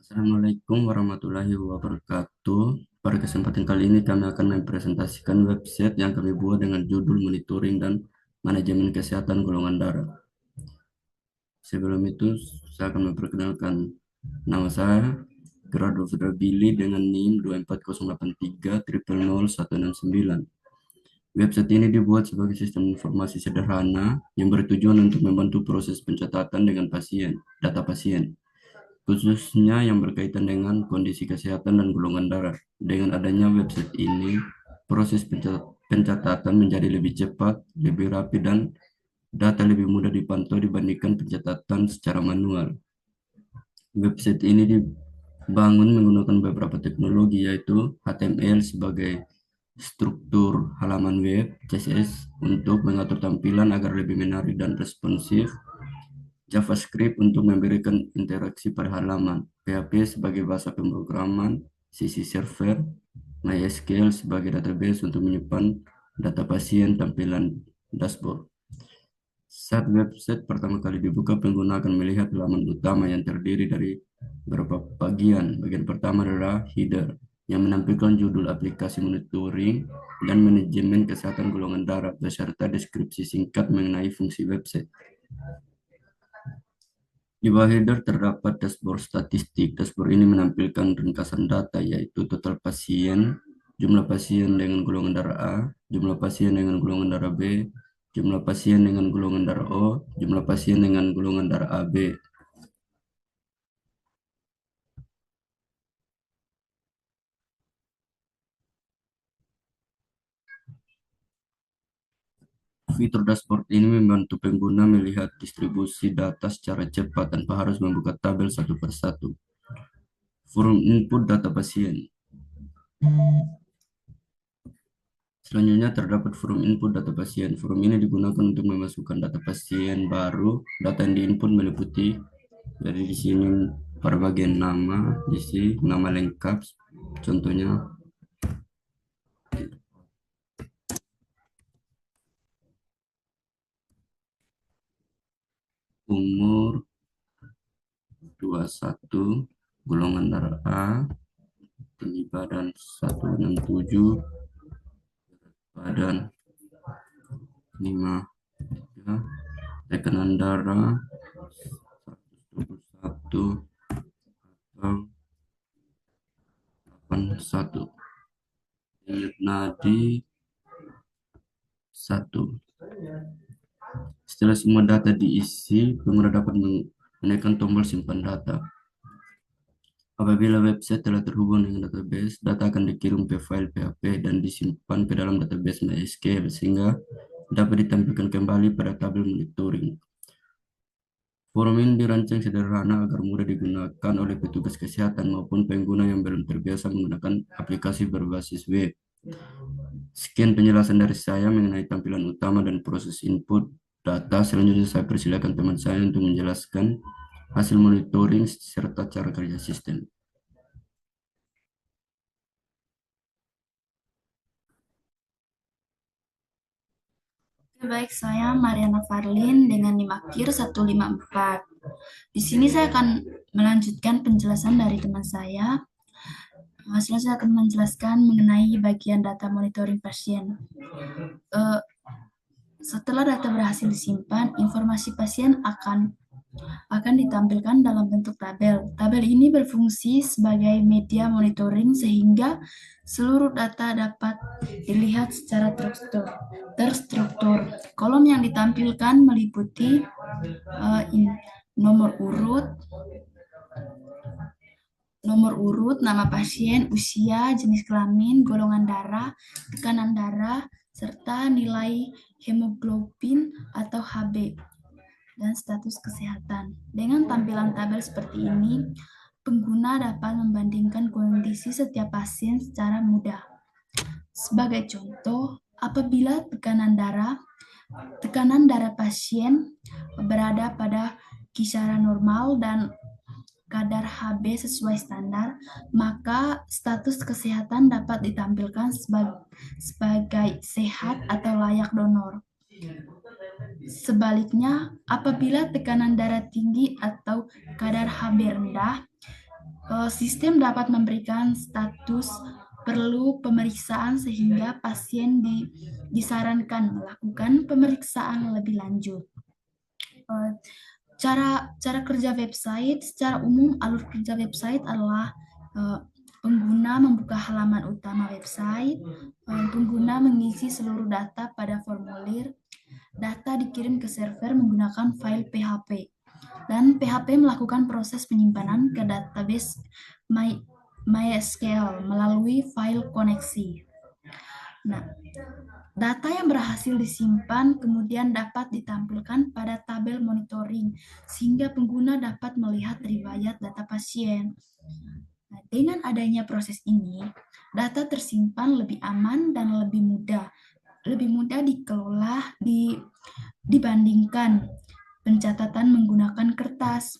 Assalamualaikum warahmatullahi wabarakatuh. Pada kesempatan kali ini kami akan mempresentasikan website yang kami buat dengan judul Monitoring dan Manajemen Kesehatan Golongan Darah. Sebelum itu, saya akan memperkenalkan nama saya, Gerardo Fidrabili dengan NIM 24083000169. Website ini dibuat sebagai sistem informasi sederhana yang bertujuan untuk membantu proses pencatatan dengan data pasien, khususnya yang berkaitan dengan kondisi kesehatan dan golongan darah. Dengan adanya website ini, proses pencatatan menjadi lebih cepat, lebih rapi, dan data lebih mudah dipantau dibandingkan pencatatan secara manual. Website ini dibangun menggunakan beberapa teknologi, yaitu HTML sebagai struktur halaman web, CSS untuk mengatur tampilan agar lebih menarik dan responsif, JavaScript untuk memberikan interaksi pada halaman, PHP sebagai bahasa pemrograman, sisi server, MySQL sebagai database untuk menyimpan data pasien, tampilan dashboard. Saat website pertama kali dibuka, pengguna akan melihat halaman utama yang terdiri dari beberapa bagian. Bagian pertama adalah header, yang menampilkan judul aplikasi monitoring dan manajemen kesehatan golongan darah beserta deskripsi singkat mengenai fungsi website. Di bawah header terdapat dashboard statistik. Dashboard ini menampilkan ringkasan data, yaitu total pasien, jumlah pasien dengan golongan darah A, jumlah pasien dengan golongan darah B, jumlah pasien dengan golongan darah O, jumlah pasien dengan golongan darah AB. Fitur dashboard ini membantu pengguna melihat distribusi data secara cepat tanpa harus membuka tabel satu persatu. Forum input data pasien. Selanjutnya terdapat forum input data pasien. Forum ini digunakan untuk memasukkan data pasien baru. Data yang diinput meliputi, jadi di sini pada bagian nama, isi nama lengkap, contohnya umur 21, golongan darah A, tinggi badan 167, badan 5, ya, tekanan darah 121 atau 81, denyut nadi 1. Setelah semua data diisi, pengguna dapat menekan tombol simpan data. Apabila website telah terhubung dengan database, data akan dikirim ke file PHP dan disimpan ke dalam database MySQL sehingga dapat ditampilkan kembali pada tabel monitoring. Forum ini dirancang sederhana agar mudah digunakan oleh petugas kesehatan maupun pengguna yang belum terbiasa menggunakan aplikasi berbasis web. Sekian penjelasan dari saya mengenai tampilan utama dan proses input data. Selanjutnya saya persilakan teman saya untuk menjelaskan hasil monitoring serta cara kerja sistem. Baik, saya Mariana Farlin dengan NIM akhir 154. Di sini saya akan melanjutkan penjelasan dari teman saya. Selanjutnya saya akan menjelaskan mengenai bagian data monitoring pasien. Setelah data berhasil disimpan, informasi pasien akan ditampilkan dalam bentuk tabel. Tabel ini berfungsi sebagai media monitoring sehingga seluruh data dapat dilihat secara terstruktur. Kolom yang ditampilkan meliputi nomor urut, nama pasien, usia, jenis kelamin, golongan darah, tekanan darah, serta nilai hemoglobin atau HB dan status kesehatan. Dengan tampilan tabel seperti ini, pengguna dapat membandingkan kondisi setiap pasien secara mudah. Sebagai contoh, apabila tekanan darah pasien berada pada kisaran normal dan kadar HB sesuai standar, maka status kesehatan dapat ditampilkan sebagai sehat atau layak donor. Sebaliknya, apabila tekanan darah tinggi atau kadar Hb rendah, sistem dapat memberikan status perlu pemeriksaan sehingga pasien disarankan melakukan pemeriksaan lebih lanjut. Eh, cara kerja website secara umum, alur kerja website adalah pengguna membuka halaman utama website, pengguna mengisi seluruh data pada formulir, data dikirim ke server menggunakan file PHP, dan PHP melakukan proses penyimpanan ke database MySQL melalui file koneksi. Nah, data yang berhasil disimpan kemudian dapat ditampilkan pada tabel monitoring, sehingga pengguna dapat melihat riwayat data pasien. Nah, dengan adanya proses ini, data tersimpan lebih aman dan lebih mudah dikelola dibandingkan pencatatan menggunakan kertas.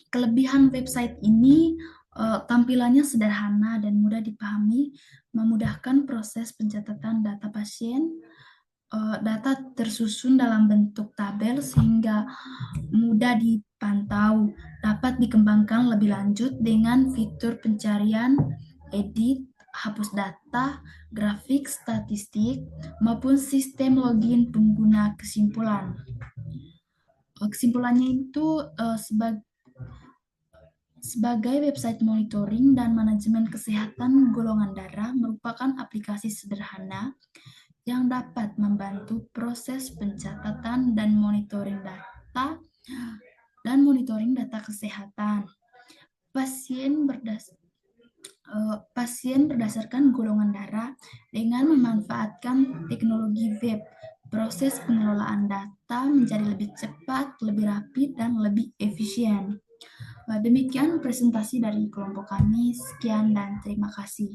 Kelebihan website ini tampilannya sederhana dan mudah dipahami, memudahkan proses pencatatan data pasien. Data tersusun dalam bentuk tabel sehingga mudah dipantau, dapat dikembangkan lebih lanjut dengan fitur pencarian, edit, hapus data, grafik, statistik, maupun sistem login pengguna kesimpulan. Kesimpulannya itu sebagai website monitoring dan manajemen kesehatan golongan darah merupakan aplikasi sederhana yang dapat membantu proses pencatatan dan monitoring data kesehatan pasien berdasarkan golongan darah dengan memanfaatkan teknologi web. Proses pengelolaan data menjadi lebih cepat, lebih rapi, dan lebih efisien. Demikian presentasi dari kelompok kami. Sekian dan terima kasih.